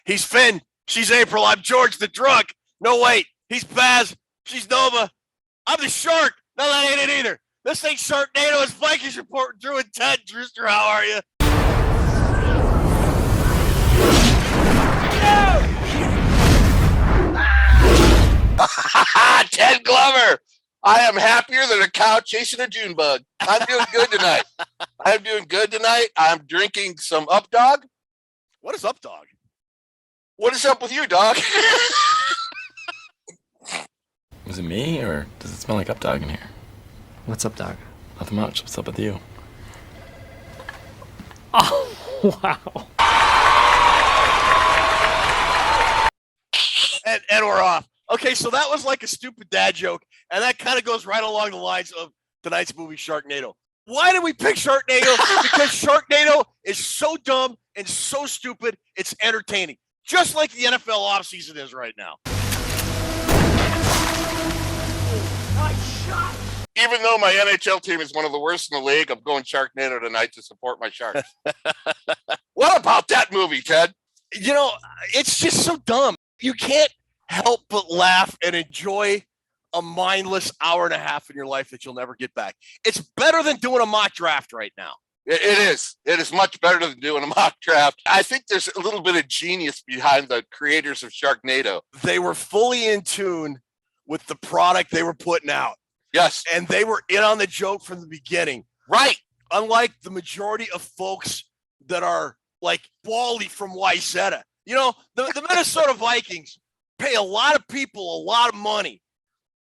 He's Finn. She's April. I'm George the drunk. No, wait. He's Baz. She's Nova. I'm the shark. No, that ain't it either. This ain't Sharknado. It's Vikings Report. Drew and Ted. Drewster, how are you? Ted Glover. I am happier than a cow chasing a June bug. I'm doing good tonight. I'm drinking some Up Dog. What is Up Dog? What is up with you, dog? Is it me, or does it smell like Up Dog in here? What's up, dog? Nothing much. What's up with you? Oh, wow. And we're off. Okay, so that was like a stupid dad joke, and that kind of goes right along the lines of tonight's movie, Sharknado. Why did we pick Sharknado? Because Sharknado is so dumb and so stupid, it's entertaining. Just like the NFL offseason is right now. Even though my NHL team is one of the worst in the league, I'm going Sharknado tonight to support my Sharks. What about that movie, Ted? You know, it's just so dumb. You can't help but laugh and enjoy a mindless hour and a half in your life that you'll never get back. It's better than doing a mock draft right now. It is. It is much better than doing a mock draft. I think there's a little bit of genius behind the creators of Sharknado. They were fully in tune with the product they were putting out. Yes. And they were in on the joke from the beginning. Right. Unlike the majority of folks that are like Wally from Wayzata. You know, the Minnesota Vikings pay a lot of people a lot of money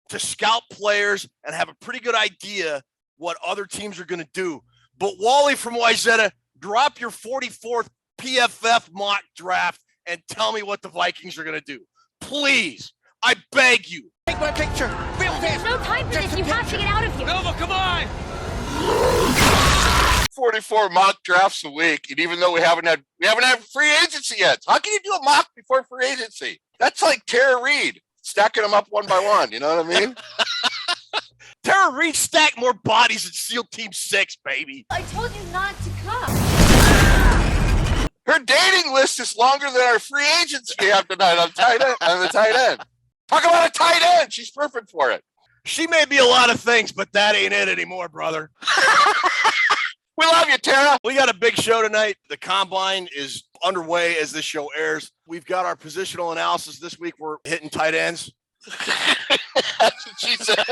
to scout players and have a pretty good idea what other teams are going to do. But Wally from Wayzata, drop your 44th PFF mock draft and tell me what the Vikings are going to do. Please, I beg you. Take my picture. Real fast. There's no time for this. You have to get out of here. Nova, come on. 44 mock drafts a week, and even though we haven't had free agency yet, how can you do a mock before free agency? That's like Tara Reid stacking them up one by one. You know what I mean? Tara Reid stacked more bodies than SEAL Team 6, baby. I told you not to come. Her dating list is longer than our free agents we have tonight on the tight end. Talk about a tight end. She's perfect for it. She may be a lot of things, but that ain't it anymore, brother. We love you, Tara. We got a big show tonight. The Combine is underway as this show airs. We've got our positional analysis this week. We're hitting tight ends. That's what she said.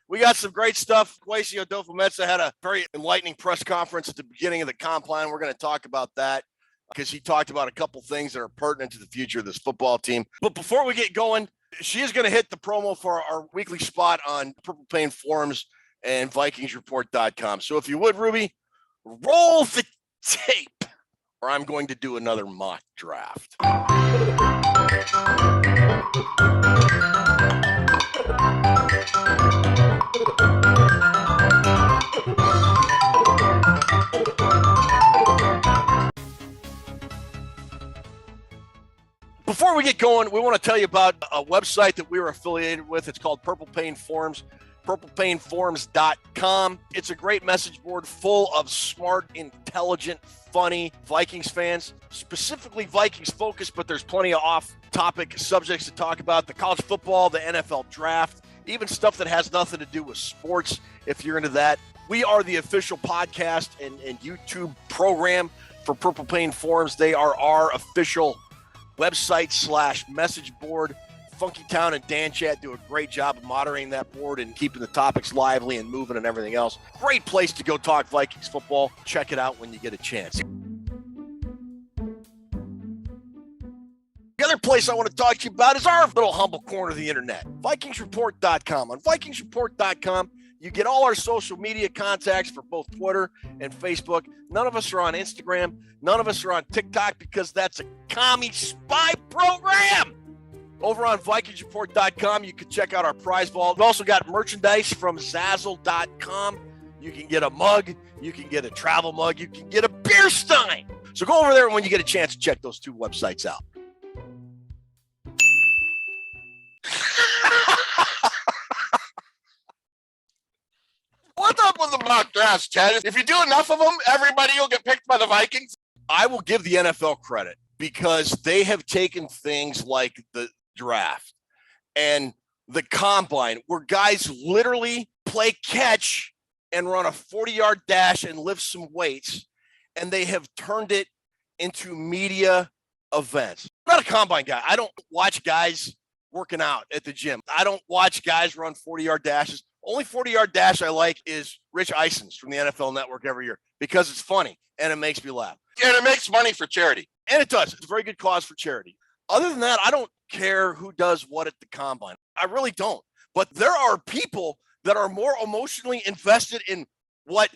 We got some great stuff. Kwesi Adofo-Mensah had a very enlightening press conference at the beginning of the Combine. We're going to talk about that because he talked about a couple things that are pertinent to the future of this football team. But before we get going, she is going to hit the promo for our weekly spot on Purple Pain Forums and VikingsReport.com. So if you would, Ruby, roll the tape, or I'm going to do another mock draft. Before we get going, we want to tell you about a website that we are affiliated with. It's called Purple Pain Forums, purplepainforums.com. It's a great message board full of smart, intelligent, funny Vikings fans, specifically Vikings focused, but there's plenty of off-topic subjects to talk about. The college football, the NFL draft, even stuff that has nothing to do with sports, if you're into that. We are the official podcast and YouTube program for Purple Pain Forums. They are our official website / message board. Funky Town and Dan Chat do a great job of moderating that board and keeping the topics lively and moving and everything else. Great place to go talk Vikings football. Check it out when you get a chance. The other place I want to talk to you about is our little humble corner of the internet, VikingsReport.com. On VikingsReport.com, you get all our social media contacts for both Twitter and Facebook. None of us are on Instagram. None of us are on TikTok because that's a commie spy program. Over on VikingsReport.com, you can check out our prize vault. We've also got merchandise from Zazzle.com. You can get a mug. You can get a travel mug. You can get a beer stein. So go over there when you get a chance to check those two websites out. What's up with the mock drafts, Ted? If you do enough of them, everybody will get picked by the Vikings. I will give the NFL credit because they have taken things like the draft and the combine, where guys literally play catch and run a 40-yard dash and lift some weights, and they have turned it into media events. I'm not a combine guy. I don't watch guys working out at the gym. I don't watch guys run 40-yard dashes. Only 40-yard dash I like is Rich Eison's from the NFL Network every year because it's funny and it makes me laugh. And it makes money for charity. And it does. It's a very good cause for charity. Other than that, I don't care who does what at the combine. I really don't. But there are people that are more emotionally invested in what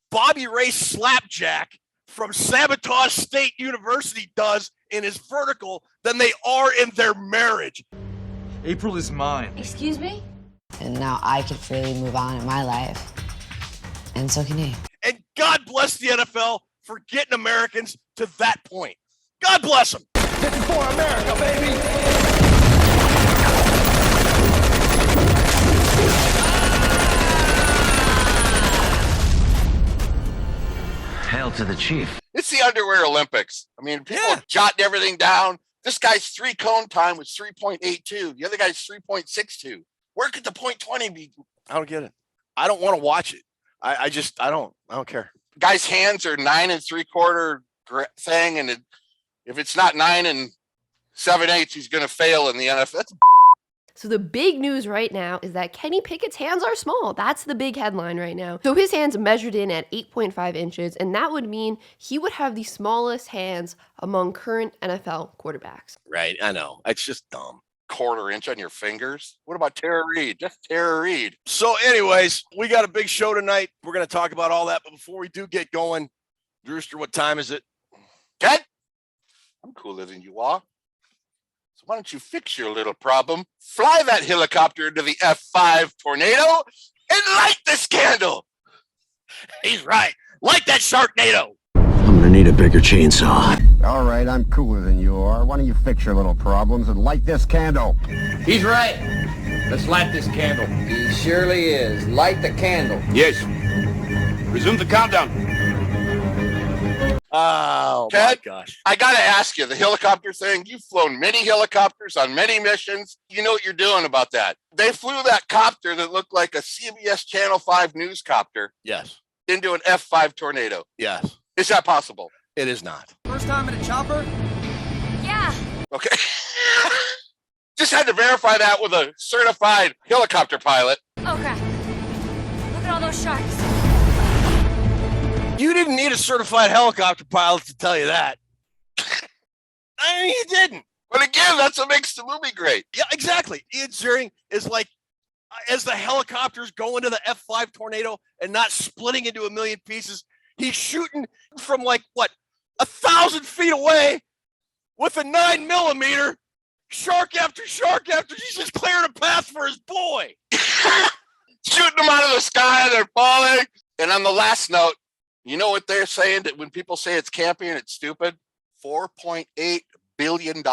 Bobby Ray Slapjack from Sabotage State University does in his vertical than they are in their marriage. April is mine. Excuse me? And now I can freely move on in my life. And so can he. And God bless the NFL for getting Americans to that point. God bless them. This is for America, baby. Hail to the chief. It's the underwear Olympics. I mean, people are jotting everything down. This guy's 3-cone time was 3.82. The other guy's 3.62. Where could the .20 be? I don't get it. I don't want to watch it. I don't care. Guy's hands are 9 3/4 thing, and if it's not 9 7/8, he's going to fail in the NFL. That's So the big news right now is that Kenny Pickett's hands are small. That's the big headline right now. So his hands measured in at 8.5 inches, and that would mean he would have the smallest hands among current NFL quarterbacks. Right, I know. It's just dumb. 1/4 inch on your fingers. What about Tara Reid? Just Tara Reid. So anyways, we got a big show tonight. We're going to talk about all that. But before we do get going, Drewster, what time is it? Ted, I'm cooler than you are. So why don't you fix your little problem? Fly that helicopter into the F5 tornado and light this candle. He's right. Light that Sharknado. I'm gonna need a bigger chainsaw. All right, I'm cooler than you are. Why don't you fix your little problems and light this candle? He's right. Let's light this candle. He surely is. Light the candle. Yes. Resume the countdown. Oh, Ted, my gosh. I got to ask you, the helicopter thing, you've flown many helicopters on many missions. You know what you're doing about that. They flew that copter that looked like a CBS Channel 5 news copter Yes. into an F5 tornado. Yes. Is that possible? It is not. First time in a chopper? Yeah. Okay. Just had to verify that with a certified helicopter pilot. Oh, crap. Look at all those sharks. You didn't need a certified helicopter pilot to tell you that. I mean, you didn't. But again, that's what makes the movie great. Yeah, exactly. Ian Ziering is like, as the helicopters go into the F5 tornado and not splitting into a million pieces, he's shooting from like, what, 1,000 feet away with a 9mm, shark after shark after, he's just clearing a path for his boy. Shooting them out of the sky, they're falling. And on the last note, you know what they're saying that when people say it's campy and it's stupid? $4.8 billion.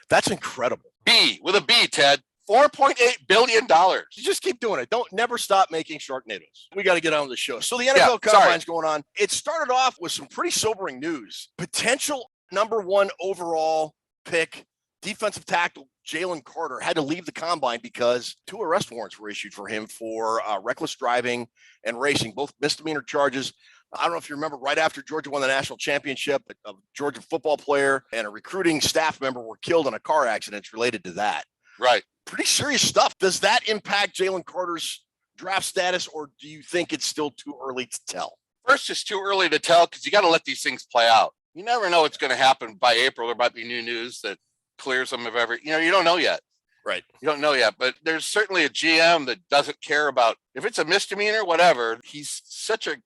That's incredible. B with a B, Ted. $4.8 billion. You just keep doing it. Don't never stop making Sharknadoes. We got to get on with the show. So the NFL Combine's going on. It started off with some pretty sobering news. Potential #1 overall pick, defensive tackle Jalen Carter had to leave the Combine because 2 arrest warrants were issued for him for reckless driving and racing, both misdemeanor charges. I don't know if you remember, right after Georgia won the national championship, a Georgia football player and a recruiting staff member were killed in a car accident related to that. Right. Pretty serious stuff. Does that impact Jalen Carter's draft status, or do you think it's still too early to tell? First, it's too early to tell because you got to let these things play out. You never know what's going to happen by April. There might be new news that clears them of every, you don't know yet. Right. You don't know yet, but there's certainly a GM that doesn't care about if it's a misdemeanor, whatever. He's such a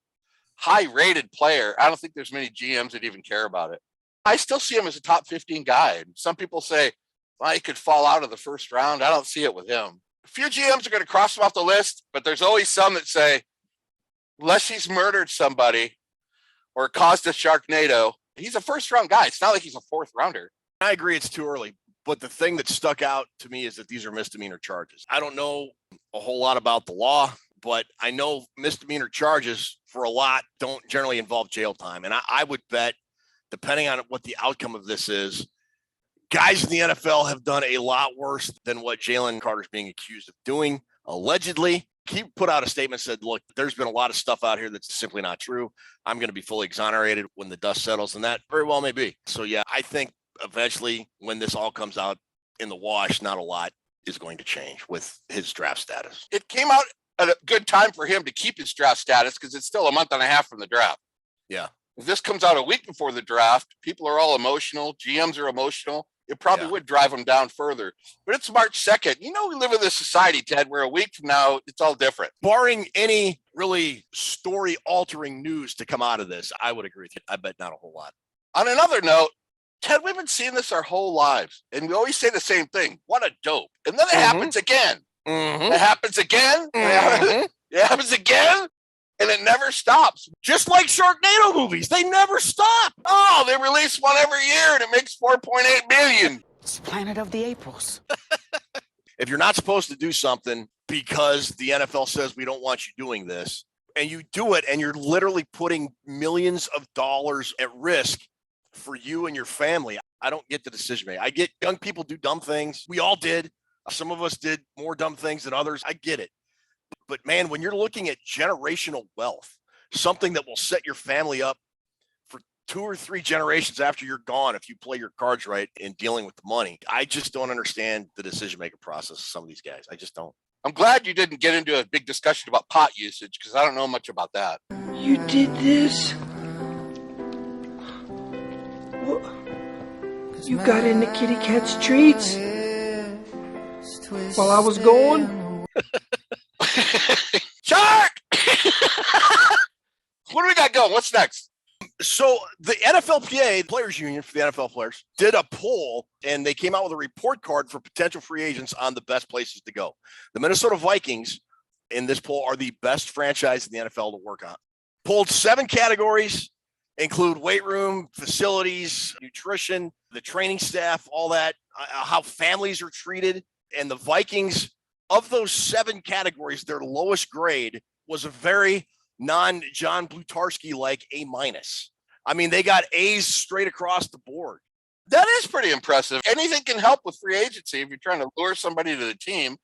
high-rated player. I don't think there's many GMs that even care about it. I still see him as a top 15 guy. Some people say, well, he could fall out of the first round. I don't see it with him. A few GMs are going to cross him off the list, but there's always some that say, unless he's murdered somebody or caused a Sharknado, he's a first-round guy. It's not like he's a fourth-rounder. I agree it's too early, but the thing that stuck out to me is that these are misdemeanor charges. I don't know a whole lot about the law, but I know misdemeanor charges for a lot don't generally involve jail time. And I would bet depending on what the outcome of this is, guys in the NFL have done a lot worse than what Jalen Carter's being accused of doing, allegedly. He put out a statement, said, look, there's been a lot of stuff out here that's simply not true. I'm going to be fully exonerated when the dust settles, and that very well may be. So, yeah, I think eventually when this all comes out in the wash, not a lot is going to change with his draft status. It came out at a good time for him to keep his draft status because it's still a month and a half from the draft. Yeah. If this comes out a week before the draft, people are all emotional. GMs are emotional. It probably would drive them down further. But it's March 2nd. You know, we live in this society, Ted, where a week from now, it's all different. Barring any really story-altering news to come out of this, I would agree with you. I bet not a whole lot. On another note, Ted, we've been seeing this our whole lives. And we always say the same thing. What a dope. And then it happens again. It happens again. It happens again. And it never stops. Just like Sharknado movies. They never stop. Oh, they release one every year and it makes $4.8 billion. It's Planet of the Apes. If you're not supposed to do something because the NFL says we don't want you doing this, and you do it, and you're literally putting millions of dollars at risk for you and your family, I don't get the decision making. I get young people do dumb things. We all did. Some of us did more dumb things than others. I get it. But man, when you're looking at generational wealth, something that will set your family up for 2 or 3 generations after you're gone, if you play your cards right in dealing with the money, I just don't understand the decision-making process of some of these guys. I just don't. I'm glad you didn't get into a big discussion about pot usage because I don't know much about that. You did this? What? You got into kitty cat's treats while I was gone? Shark! What do we got going? What's next? So the NFLPA, Players Union for the NFL players, did a poll, and they came out with a report card for potential free agents on the best places to go. The Minnesota Vikings in this poll are the best franchise in the NFL to work on. Polled 7 categories, include weight room, facilities, nutrition, the training staff, all that, how families are treated. And the Vikings, of those 7 categories, their lowest grade was a very non-John Blutarski-like A-. I mean, they got A's straight across the board. That is pretty impressive. Anything can help with free agency if you're trying to lure somebody to the team.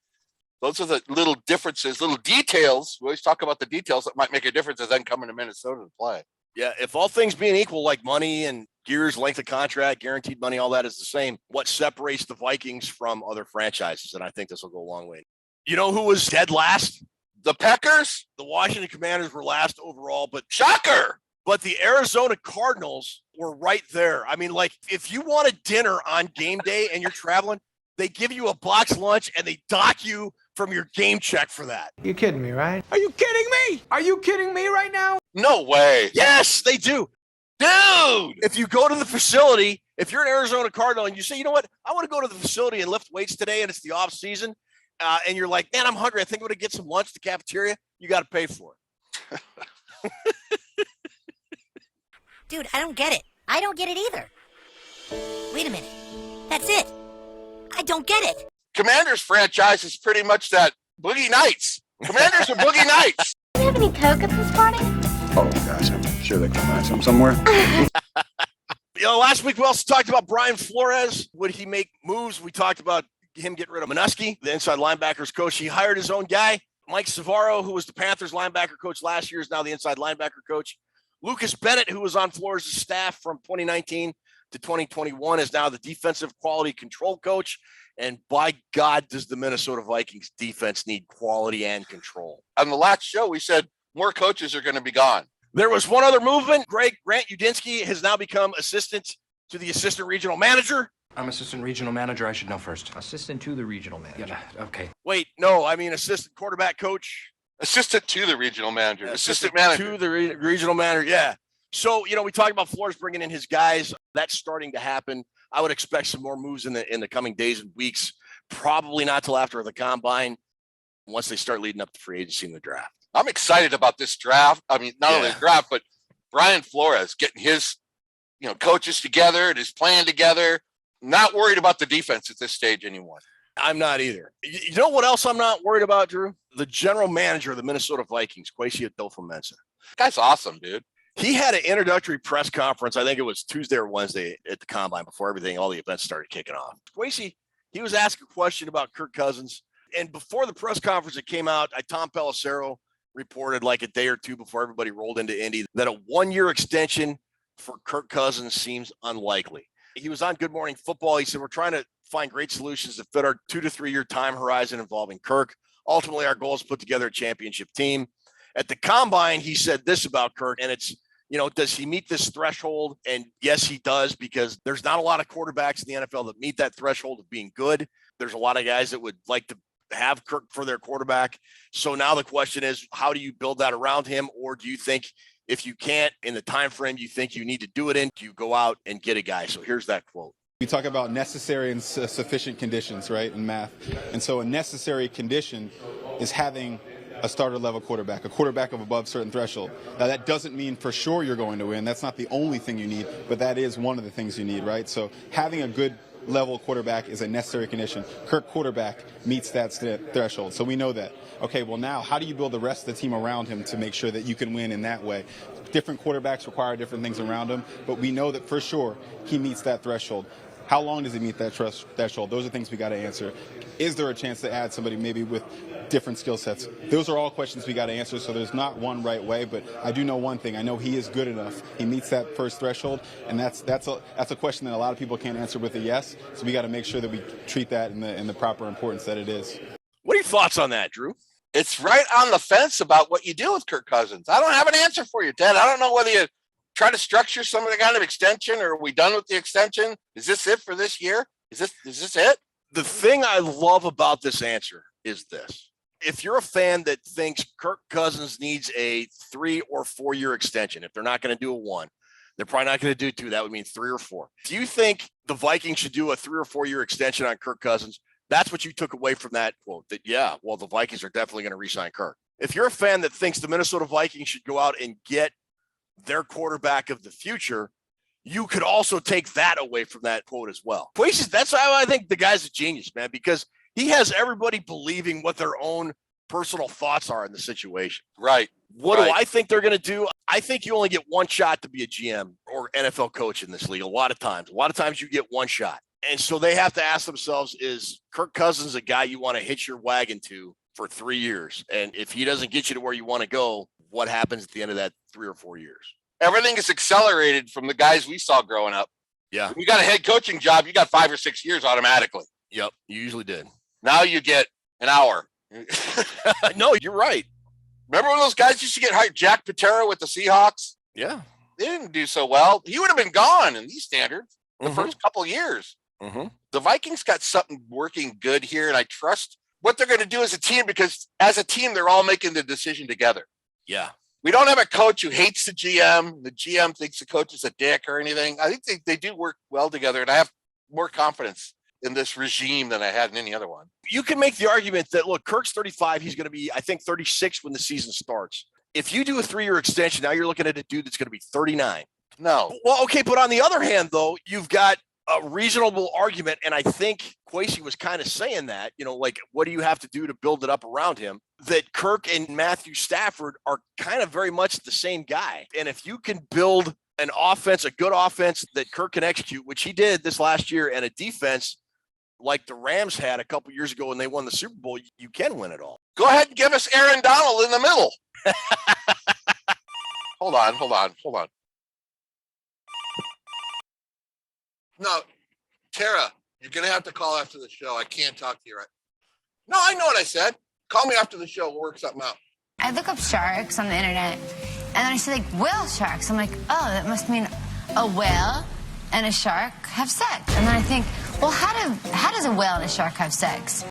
Those are the little differences, little details. We always talk about the details that might make a difference as then coming to Minnesota to play. Yeah, if all things being equal, like money and years, length of contract, guaranteed money, all that is the same. What separates the Vikings from other franchises? And I think this will go a long way. You know who was dead last? The Packers? The Washington Commanders were last overall, but shocker! But the Arizona Cardinals were right there. I mean, like, if you want a dinner on game day and you're traveling, they give you a box lunch and they dock you from your game check for that. You kidding me, right? Are you kidding me? Are you kidding me right now? No way. Yes, they do. Dude! If you go to the facility, if you're an Arizona Cardinal and you say, you know what, I want to go to the facility and lift weights today and it's the off season, and you're like, man, I'm hungry. I think I'm going to get some lunch at the cafeteria. You got to pay for it. Dude, I don't get it. I don't get it either. Wait a minute. That's it. I don't get it. Commanders franchise is pretty much that Boogie Nights. Commanders are Boogie Nights. Do you have any Coke at this party? Oh, gosh, I'm sure they can find some somewhere. You know, last week we also talked about Brian Flores. Would he make moves? We talked about him getting rid of Minuski, the inside linebackers coach. He hired his own guy. Mike Savaro, who was the Panthers linebacker coach last year, is now the inside linebacker coach. Lucas Bennett, who was on Flores' staff from 2019 to 2021, is now the defensive quality control coach. And by God, does the Minnesota Vikings defense need quality and control. On the last show, we said more coaches are going to be gone. There was one other movement. Grant Udinsky has now become assistant to the assistant regional manager. I'm assistant regional manager. I should know first. Assistant to the regional manager. Yeah, okay. Wait, no, I mean assistant quarterback coach. Assistant to the regional manager. Yeah, assistant manager. To the regional manager, yeah. So, you know, we talked about Flores bringing in his guys. That's starting to happen. I would expect some more moves in the coming days and weeks. Probably not till after the combine, once they start leading up to free agency and the draft. I'm excited about this draft. I mean, not only the draft, but Brian Flores getting his, coaches together and his plan together. Not worried about the defense at this stage anymore. I'm not either. You know what else I'm not worried about, Drew? The general manager of the Minnesota Vikings, Kwesi Adolfo-Mensah. Guy's awesome, dude. He had an introductory press conference. I think it was Tuesday or Wednesday at the Combine before all the events started kicking off. Kwesi, he was asked a question about Kirk Cousins. And before the press conference that came out, Tom Pelissero reported like a day or two before everybody rolled into Indy that a 1-year extension for Kirk Cousins seems unlikely. He was on Good Morning Football. He said, we're trying to find great solutions that fit our 2 to 3 year time horizon involving Kirk. Ultimately, our goal is to put together a championship team. At the Combine, he said this about Kirk, and it's, does he meet this threshold? And yes, he does, because there's not a lot of quarterbacks in the NFL that meet that threshold of being good. There's a lot of guys that would like to have Kirk for their quarterback. So now the question is, how do you build that around him? Or do you think if you can't in the time frame you think you need to do it in, do you go out and get a guy? So here's that quote. We talk about necessary and sufficient conditions, right, in math. And so a necessary condition is having a starter-level quarterback, a quarterback of above certain threshold. Now, that doesn't mean for sure you're going to win. That's not the only thing you need, but that is one of the things you need, right? So having a good level quarterback is a necessary condition. Kirk quarterback meets that threshold, so we know that. Okay, well now, how do you build the rest of the team around him to make sure that you can win in that way? Different quarterbacks require different things around him, but we know that for sure he meets that threshold. How long does he meet that threshold? Those are things we got to answer. Is there a chance to add somebody maybe with different skill sets? Those are all questions we got to answer, so there's not one right way, but I do know one thing. I know he is good enough. He meets that first threshold, and that's a question that a lot of people can't answer with a yes, so we got to make sure that we treat that in the proper importance that it is. What are your thoughts on that, Drew? It's right on the fence about what you do with Kirk Cousins. I don't have an answer for you, Ted. I don't know whether you try to structure some kind of extension, or are we done with the extension? Is this it for this year? Is this it? The thing I love about this answer is this. If you're a fan that thinks Kirk Cousins needs a 3 or 4 year extension, if they're not going to do a 1, they're probably not going to do 2. That would mean 3 or 4. Do you think the Vikings should do a 3 or 4 year extension on Kirk Cousins? That's what you took away from that quote, that, yeah, well, the Vikings are definitely going to re-sign Kirk. If you're a fan that thinks the Minnesota Vikings should go out and get their quarterback of the future, you could also take that away from that quote as well. That's how I think the guy's a genius, man, because he has everybody believing what their own personal thoughts are in the situation. Right. What do I think they're going to do? I think you only get one shot to be a GM or NFL coach in this league. A lot of times you get one shot. And so they have to ask themselves, is Kirk Cousins a guy you want to hitch your wagon to for 3 years? And if he doesn't get you to where you want to go, what happens at the end of that 3 or 4 years? Everything is accelerated from the guys we saw growing up. Yeah. When you got a head coaching job, you got 5 or 6 years automatically. Yep. You usually did. Now you get an hour. No, you're right. Remember when those guys used to get hired? Jack Patera with the Seahawks? Yeah. They didn't do so well. He would have been gone in these standards the first couple of years. The Vikings got something working good here, and I trust what they're going to do as a team, because as a team, they're all making the decision together. Yeah. We don't have a coach who hates the GM. The GM thinks the coach is a dick or anything. I think they do work well together, and I have more confidence in this regime than I had in any other one. You can make the argument that, look, Kirk's 35. He's going to be, I think, 36 when the season starts. If you do a 3-year extension, now you're looking at a dude that's going to be 39. No. Well, okay, but on the other hand, though, you've got a reasonable argument, and I think Kwesi was kind of saying that, like, what do you have to do to build it up around him? That Kirk and Matthew Stafford are kind of very much the same guy. And if you can build an offense, a good offense that Kirk can execute, which he did this last year, and a defense like the Rams had a couple years ago when they won the Super Bowl, you can win it all. Go ahead and give us Aaron Donald in the middle. Hold on. No, Tara, you're going to have to call after the show. I can't talk to you right. No, I know what I said. Call me after the show. We'll work something out. I look up sharks on the internet, and then I see, like, whale sharks. I'm like, oh, that must mean a whale and a shark have sex. And then I think, well, how does a whale and a shark have sex?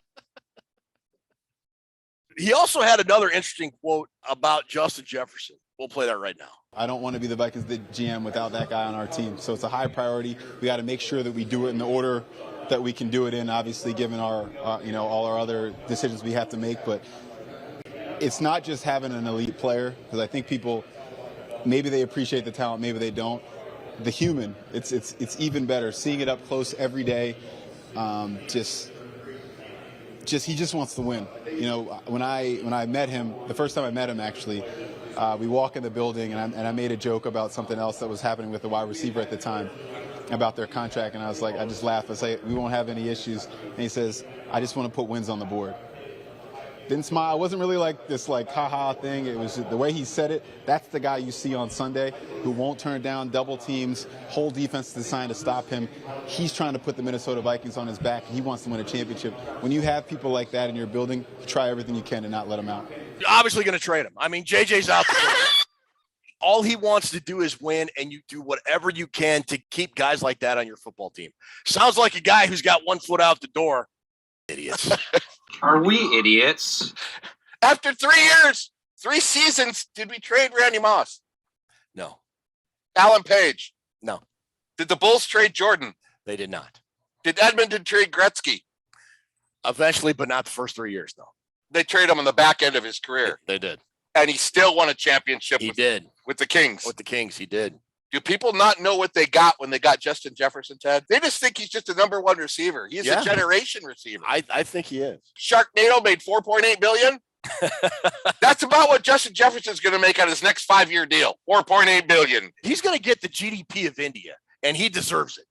He also had another interesting quote about Justin Jefferson. We'll play that right now. I don't want to be the Vikings GM without that guy on our team. So it's a high priority. We got to make sure that we do it in the order that we can do it in, obviously, given our, all our other decisions we have to make. But it's not just having an elite player, because I think people, maybe they appreciate the talent, maybe they don't. The human, it's even better. Seeing it up close every day, he just wants to win. When I met him, the first time I met him, actually, We walk in the building, and I made a joke about something else that was happening with the wide receiver at the time about their contract, and I was like, I just laughed. I say, we won't have any issues. And he says, I just want to put wins on the board. Didn't smile. It wasn't really like this ha-ha thing. It was just the way he said it. That's the guy you see on Sunday who won't turn down double teams, whole defense designed to stop him. He's trying to put the Minnesota Vikings on his back. He wants to win a championship. When you have people like that in your building, try everything you can to not let them out. You're obviously going to trade him. I mean, JJ's out the door. All he wants to do is win, and you do whatever you can to keep guys like that on your football team. Sounds like a guy who's got one foot out the door. Idiots. Are we idiots? After 3 years, 3 seasons, did we trade Randy Moss? No. Alan Page? No. Did the Bulls trade Jordan? They did not. Did Edmonton trade Gretzky? Eventually, but not the first 3 years, no. They traded him on the back end of his career. They did. And he still won a championship with the Kings. With the Kings, he did. Do people not know what they got when they got Justin Jefferson, Ted? They just think he's just a number one receiver. He's a generation receiver. I think he is. Sharknado made $4.8 billion. That's about what Justin Jefferson's going to make on his next 5-year deal. $4.8 billion. He's going to get the GDP of India, and he deserves it.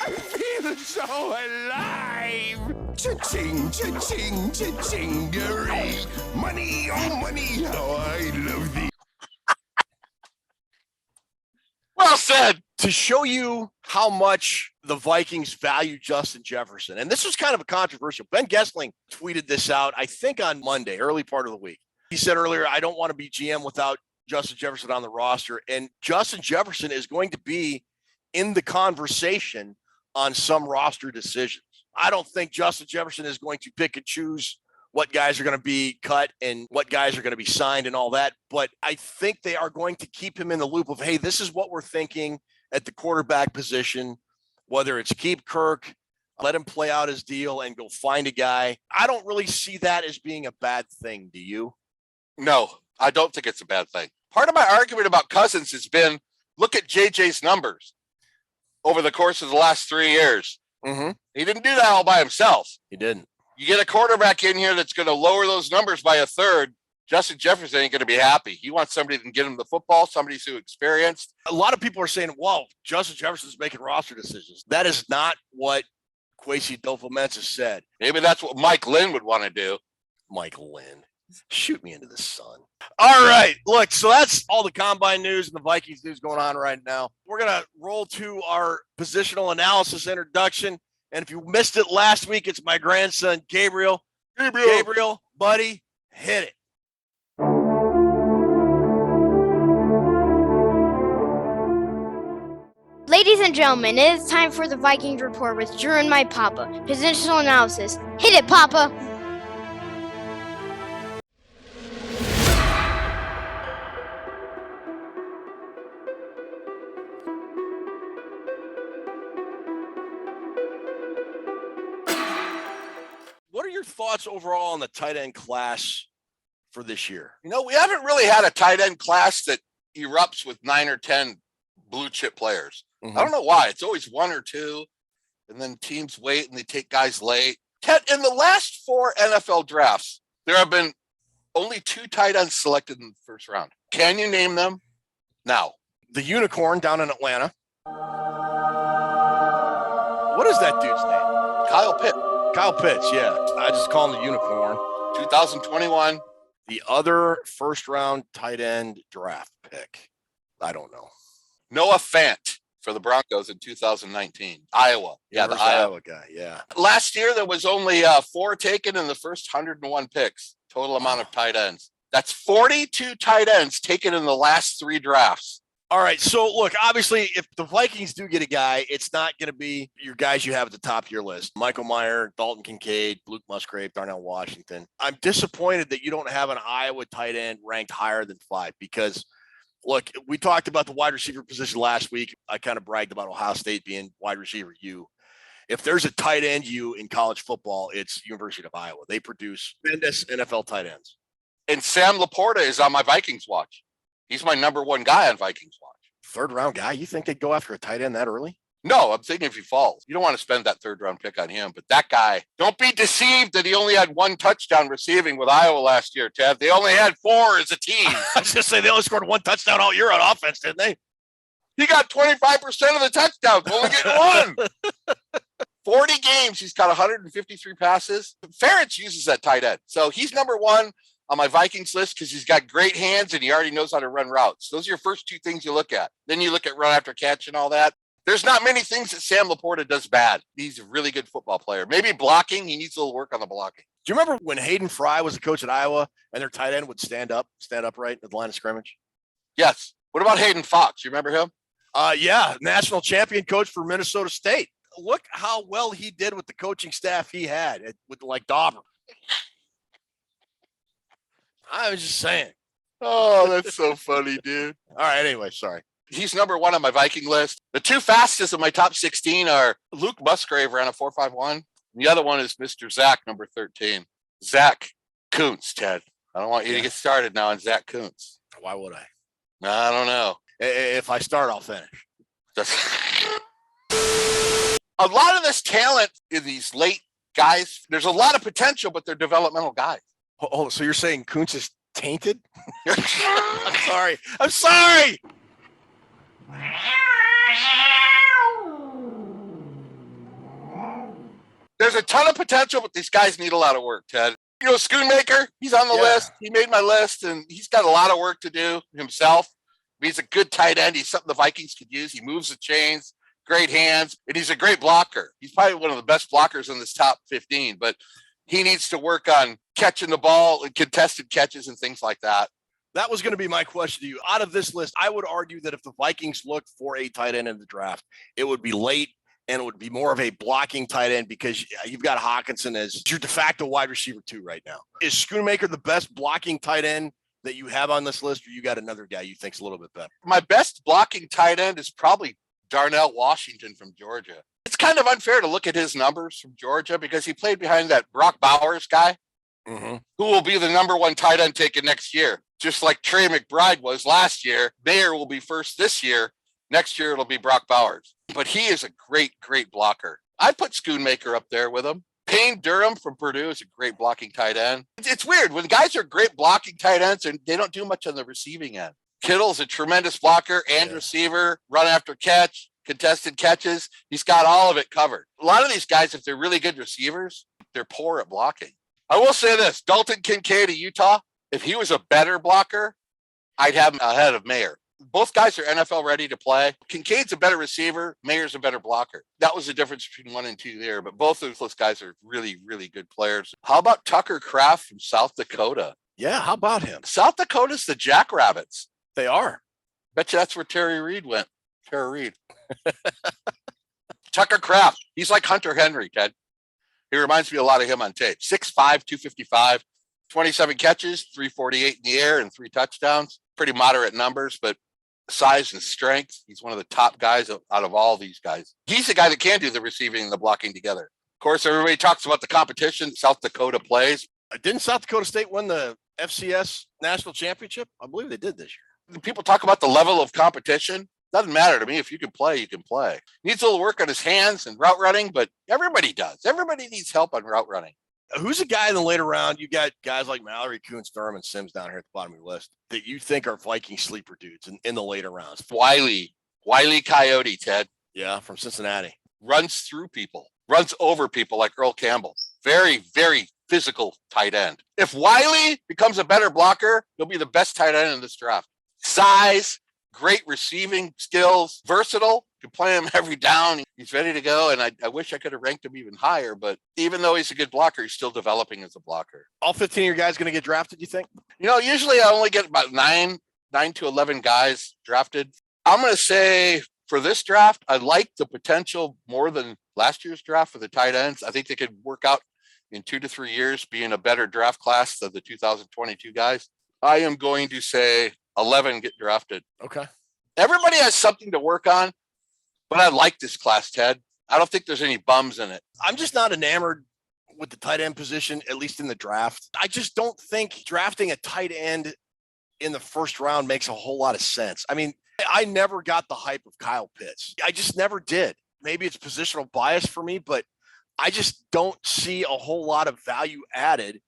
I feel so alive. Cha-ching, cha-ching, cha-chingery. Money, oh money, how I love thee. Well said. To show you how much the Vikings value Justin Jefferson, and this was kind of a controversial. Ben Gessling tweeted this out, I think on Monday, early part of the week. He said earlier, I don't want to be GM without Justin Jefferson on the roster. And Justin Jefferson is going to be in the conversation on some roster decisions. I don't think Justin Jefferson is going to pick and choose what guys are going to be cut and what guys are going to be signed and all that. But I think they are going to keep him in the loop of, hey, this is what we're thinking at the quarterback position, whether it's keep Kirk, let him play out his deal and go find a guy. I don't really see that as being a bad thing. Do you? No, I don't think it's a bad thing. Part of my argument about Cousins has been, look at JJ's numbers over the course of the last 3 years. Mm-hmm. He didn't do that all by himself. He didn't. You get a quarterback in here that's going to lower those numbers by a third. Justin Jefferson ain't going to be happy. He wants somebody that can get him the football, somebody who's experienced. A lot of people are saying, well, Justin Jefferson's making roster decisions. That is not what Kwesi Adofo-Mensah said. Maybe that's what Mike Lynn would want to do. Mike Lynn. Shoot me into the sun. All right. Look, so that's all the combine news and the Vikings news going on right now. We're going to roll to our positional analysis introduction. And if you missed it last week, it's my grandson, Gabriel. Gabriel, buddy, hit it. Ladies and gentlemen, it is time for the Vikings Report with Drew and my papa. Positional analysis. Hit it, papa! What are your thoughts overall on the tight end class for this year? You know, we haven't really had a tight end class that erupts with 9 or 10 blue chip players. Mm-hmm. I don't know why. It's always 1 or 2, and then teams wait and they take guys late. Ted, in the last 4 NFL drafts, there have been only 2 tight ends selected in the first round. Can you name them? Now. The unicorn down in Atlanta. What is that dude's name? Kyle Pitt. Kyle Pitts, yeah. I just call him the unicorn. 2021. The other first-round tight end draft pick. I don't know. Noah Fant for the Broncos in 2019. Iowa. Yeah, the Iowa guy, yeah. Last year, there was only 4 taken in the first 101 picks. Total amount of tight ends. That's 42 tight ends taken in the last 3 drafts. All right, so look, obviously, if the Vikings do get a guy, it's not going to be your guys you have at the top of your list. Michael Mayer, Dalton Kincaid, Luke Musgrave, Darnell Washington. I'm disappointed that you don't have an Iowa tight end ranked higher than 5 because, look, we talked about the wide receiver position last week. I kind of bragged about Ohio State being wide receiver U. If there's a tight end U in college football, it's University of Iowa. They produce tremendous NFL tight ends. And Sam Laporta is on my Vikings watch. He's my number 1 guy on Vikings watch. 3rd round guy? You think they'd go after a tight end that early? No, I'm thinking if he falls. You don't want to spend that third-round pick on him. But that guy, don't be deceived that he only had 1 touchdown receiving with Iowa last year, Ted. They only had 4 as a team. I was just saying they only scored 1 touchdown all year on offense, didn't they? He got 25% of the touchdowns, only getting 1. 40 games, he's got 153 passes. Ferentz uses that tight end. So he's number 1 on my Vikings list because he's got great hands and he already knows how to run routes. Those are your first 2 things you look at. Then you look at run after catch and all that. There's not many things that Sam Laporta does bad. He's a really good football player. Maybe blocking. He needs a little work on the blocking. Do you remember when Hayden Fry was the coach at Iowa and their tight end would stand upright at the line of scrimmage? Yes. What about Hayden Fox? You remember him? Yeah, national champion coach for Minnesota State. Look how well he did with the coaching staff he had with like Dauber. I was just saying. Oh, that's so funny, dude. All right, anyway, sorry. He's number 1 on my Viking list. The 2 fastest of my top 16 are Luke Musgrave ran a 4.51. The other one is Mr. Zach, number 13. Zach Kuntz, Ted. I don't want you to get started now on Zach Kuntz. Why would I? I don't know. If I start, I'll finish. A lot of this talent in these late guys, there's a lot of potential, but they're developmental guys. Oh, so you're saying Kuntz is tainted? I'm sorry. There's a ton of potential, but these guys need a lot of work, Ted. You know, Schoonmaker, he's on the list. He made my list, and he's got a lot of work to do himself. He's a good tight end. He's something the Vikings could use. He moves the chains, great hands, and he's a great blocker. He's probably one of the best blockers in this top 15, but he needs to work on catching the ball and contested catches and things like that. That was going to be my question to you. Out of this list, I would argue that if the Vikings looked for a tight end in the draft, it would be late and it would be more of a blocking tight end because you've got Hawkinson as your de facto wide receiver 2 right now. Is Schoonmaker the best blocking tight end that you have on this list, or you got another guy you think's a little bit better? My best blocking tight end is probably Darnell Washington from Georgia. It's kind of unfair to look at his numbers from Georgia because he played behind that Brock Bowers guy, who will be the number 1 tight end taken next year. Just like Trey McBride was last year, Mayer will be first this year. Next year, it'll be Brock Bowers. But he is a great, great blocker. I put Schoonmaker up there with him. Payne Durham from Purdue is a great blocking tight end. It's weird. When guys are great blocking tight ends, and they don't do much on the receiving end. Kittle's a tremendous blocker and receiver, run after catch, contested catches. He's got all of it covered. A lot of these guys, if they're really good receivers, they're poor at blocking. I will say this, Dalton Kincaid of Utah, if he was a better blocker, I'd have him ahead of Mayer. Both guys are NFL ready to play. Kincaid's a better receiver. Mayer's a better blocker. That was the difference between 1 and 2 there. But both of those guys are really, really good players. How about Tucker Kraft from South Dakota? Yeah, how about him? South Dakota's the Jackrabbits. They are. Bet you that's where Terry Reed went. Terry Reed. Tucker Kraft. He's like Hunter Henry, Ted. He reminds me a lot of him on tape. 6'5", 255, 27 catches, 348 in the air, and 3 touchdowns. Pretty moderate numbers, but size and strength, he's one of the top guys out of all these guys. He's the guy that can do the receiving and the blocking together. Of course, everybody talks about the competition South Dakota plays. Didn't South Dakota State win the FCS national championship? I believe they did this year. People talk about the level of competition. Doesn't matter to me. If you can play, you can play. Needs a little work on his hands and route running, but everybody does. Everybody needs help on route running. Who's a guy in the later round? You got guys like Mallory, Kuntz, Durham, and Sims down here at the bottom of your list that you think are Viking sleeper dudes in the later rounds. Wiley Coyote, Ted. Yeah, from Cincinnati. Runs through people, runs over people like Earl Campbell. Very, very physical tight end. If Wiley becomes a better blocker, he'll be the best tight end in this draft. Size, great receiving skills, versatile. You play him every down. He's ready to go. And I wish I could have ranked him even higher, but even though he's a good blocker, he's still developing as a blocker. All 15 of your guys going to get drafted, you think? You know, usually I only get about 9 to 11 guys drafted. I'm going to say for this draft, I like the potential more than last year's draft for the tight ends. I think they could work out in 2 to 3 years being a better draft class than the 2022 guys. I am going to say 11 get drafted. Okay. Everybody has something to work on. But I like this class, Ted. I don't think there's any bums in it. I'm just not enamored with the tight end position, at least in the draft. I just don't think drafting a tight end in the first round makes a whole lot of sense. I mean, I never got the hype of Kyle Pitts. I just never did. maybe it's positional bias for me, but I just don't see a whole lot of value added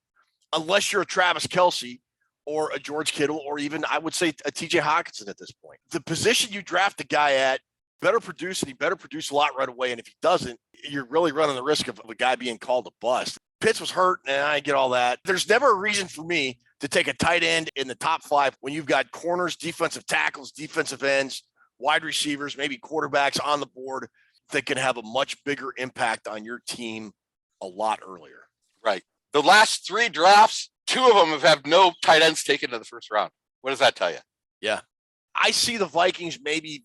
unless you're a Travis Kelce or a George Kittle, or even I would say a TJ Hawkinson at this point. The position you draft a guy at better produce, and he better produce a lot right away. And if he doesn't, you're really running the risk of a guy being called a bust. Pitts was hurt, and I get all that. There's never a reason for me to take a tight end in the top 5 when you've got corners, defensive tackles, defensive ends, wide receivers, maybe quarterbacks on the board that can have a much bigger impact on your team a lot earlier. Right. The last 3 drafts, 2 of them have had no tight ends taken in the first round. What does that tell you? Yeah. I see the Vikings maybe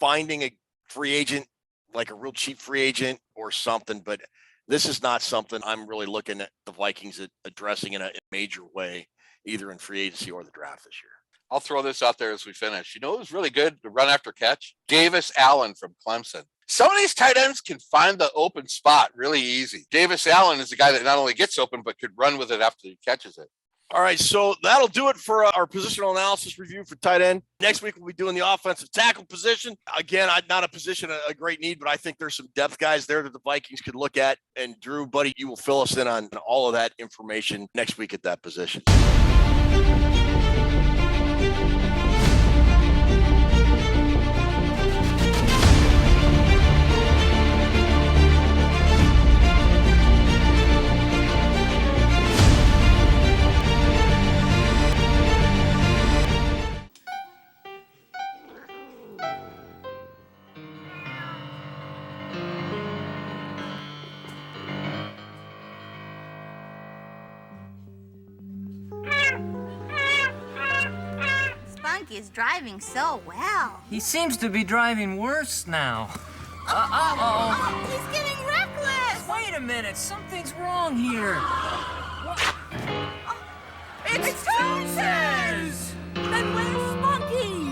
finding a free agent, like a real cheap free agent or something, but this is not something I'm really looking at the Vikings addressing in a major way, either in free agency or the draft this year. I'll throw this out there as we finish. You know, it was really good to run after catch. Davis Allen from Clemson. Some of these tight ends can find the open spot really easy. Davis Allen is a guy that not only gets open, but could run with it after he catches it. All right, so that'll do it for our positional analysis review for tight end. Next week, we'll be doing the offensive tackle position. Again, not a position, a great need, but I think there's some depth guys there that the Vikings could look at. And Drew, buddy, you will fill us in on all of that information next week at that position. Is driving so well. He seems to be driving worse now. Oh, he's getting reckless. Wait a minute, something's wrong here. It's Toonses! Then where's Spunky?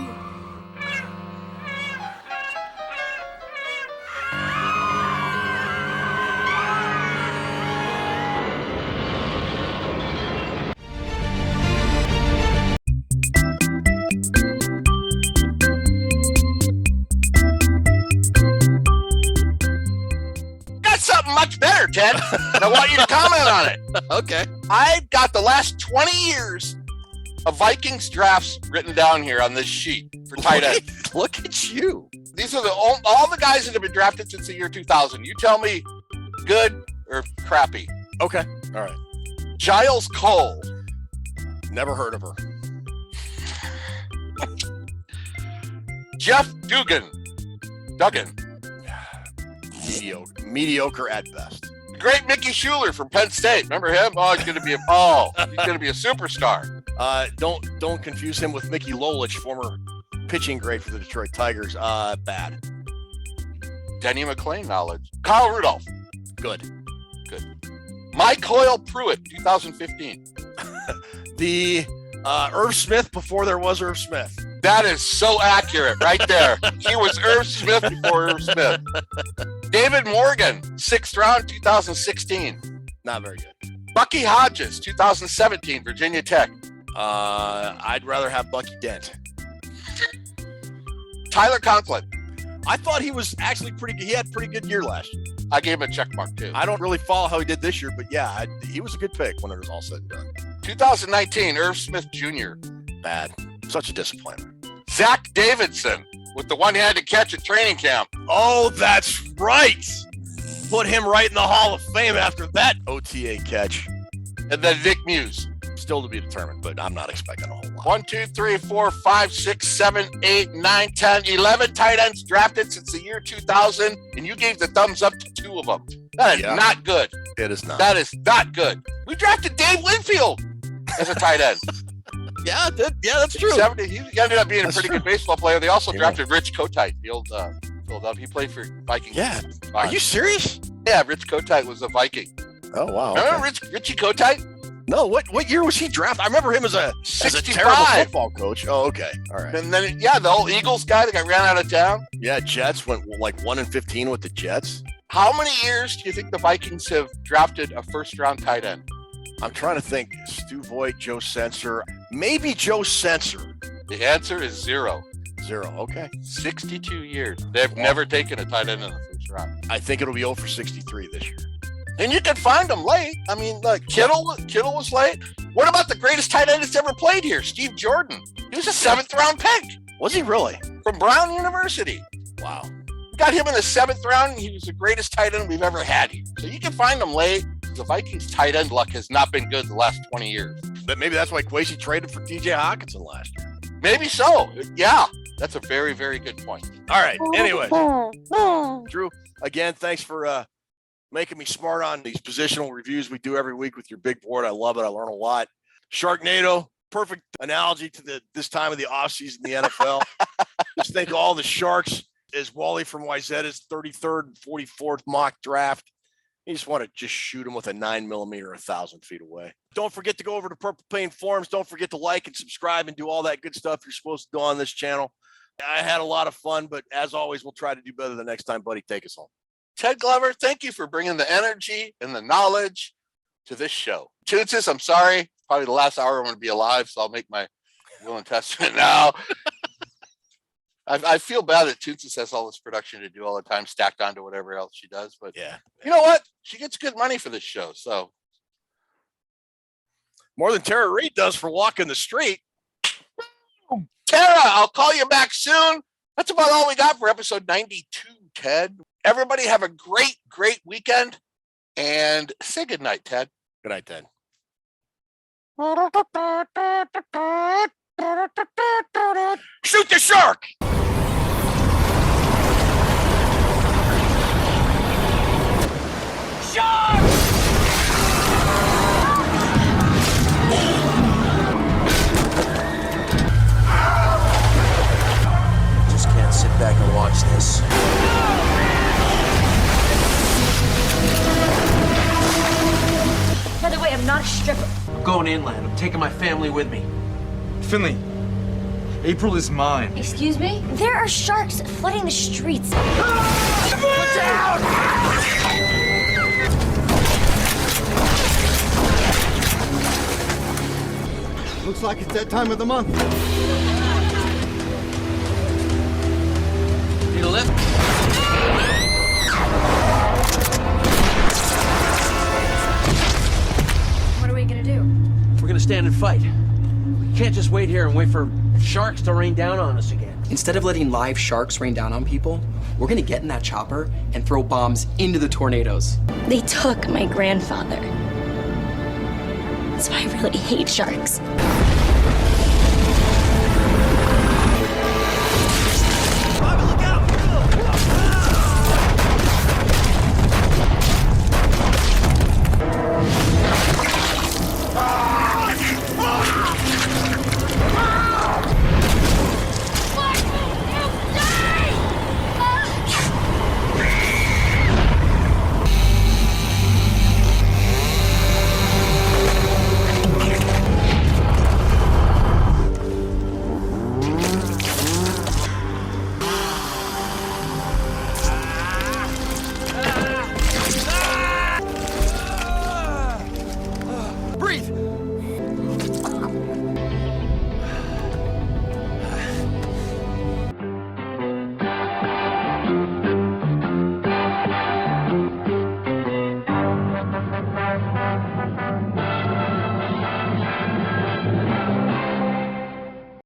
Much better, Ted. And I want you to comment on it. Okay. I've got the last 20 years of Vikings drafts written down here on this sheet for tight end. Look at you. These are all the guys that have been drafted since the year 2000. You tell me good or crappy. Okay. All right. Giles Cole. Never heard of her. Jeff Duggan. Mediocre at best. Great Mickey Schuler from Penn State. Remember him? Oh, he's gonna be a superstar. Don't confuse him with Mickey Lolich, former pitching grade for the Detroit Tigers. Bad. Denny McClain knowledge. Kyle Rudolph. Good. Mike Hoyle Pruitt, 2015. The Irv Smith before there was Irv Smith. That is so accurate right there. He was Irv Smith before Irv Smith. David Morgan, 6th round, 2016. Not very good. Bucky Hodges, 2017, Virginia Tech. I'd rather have Bucky Dent. Tyler Conklin. I thought he was actually pretty good. He had a pretty good year last year. I gave him a check mark, too. I don't really follow how he did this year, but yeah, he was a good pick when it was all said and done. 2019, Irv Smith Jr. Bad. Such a disappointment. Zach Davidson with the one-handed catch at training camp. Oh, that's right. Put him right in the Hall of Fame after that OTA catch. And then Vic Muse. Still to be determined, but I'm not expecting a whole lot. 1, 2, 3, 4, 5, 6, 7, 8, 9, 10, 11 tight ends drafted since the year 2000, and you gave the thumbs up to 2 of them. That is not good. It is not. That is not good. We drafted Dave Winfield as a tight end. Yeah, that's true. He ended up being a pretty good baseball player. They also drafted Rich Kotite, the old Philadelphia. He played for Vikings. Yeah. Are you serious? Yeah, Rich Kotite was a Viking. Oh, wow. Remember Richie Kotite? No, what year was he drafted? I remember him as a terrible football coach. Oh, okay. All right. And then, the old Eagles guy that got ran out of town. Yeah, Jets went like 1-15 with the Jets. How many years do you think the Vikings have drafted a first-round tight end? I'm trying to think. Stu Voigt, Joe Sensor. Maybe Joe Sensor. The answer is 0. 0, okay. 62 years. They've never taken a tight end in the first run. I think it'll be 0 for 63 this year. And you can find them late. I mean, look, Kittle was late. What about the greatest tight end that's ever played here, Steve Jordan? He was a 7th round pick. Was he really? From Brown University. Wow. Got him in the 7th round, and he was the greatest tight end we've ever had here. So you can find them late. The Vikings tight end luck has not been good the last 20 years. But maybe that's why Kwesi traded for TJ Hawkinson last year. Maybe so. Yeah, that's a very, very good point. All right. Anyway, Drew, again, thanks for making me smart on these positional reviews we do every week with your big board. I love it. I learn a lot. Sharknado, perfect analogy to this time of the offseason in the NFL. Just think of all the Sharks as Wally from Wyzetta's 33rd, 44th mock draft. You just want to just shoot him with a 9mm 1,000 feet away. Don't forget to go over to Purple Pain Forums. Don't forget to like and subscribe and do all that good stuff you're supposed to do on this channel. I had a lot of fun, but as always, we'll try to do better the next time. Buddy, take us home. Ted Glover, thank you for bringing the energy and the knowledge to this show. Tootses, I'm sorry. Probably the last hour I'm going to be alive, so I'll make my will and testament now. I feel bad that Tootses has all this production to do all the time, stacked onto whatever else she does. But yeah, you know what? She gets good money for this show. So more than Tara Reid does for walking the street. Tara, I'll call you back soon. That's about all we got for episode 92, Ted. Everybody have a great, great weekend. And say good night, Ted. Good night, Ted. Shoot the shark! Shark! Just can't sit back and watch this. By the way, I'm not a stripper. I'm going inland. I'm taking my family with me. Finley, April is mine. Excuse me? There are sharks flooding the streets. Put down! Looks like it's that time of the month. Need a lift? What are we gonna do? We're gonna stand and fight. We can't just wait here and wait for sharks to rain down on us again. Instead of letting live sharks rain down on people, we're gonna get in that chopper and throw bombs into the tornadoes. They took my grandfather. That's why I really hate sharks.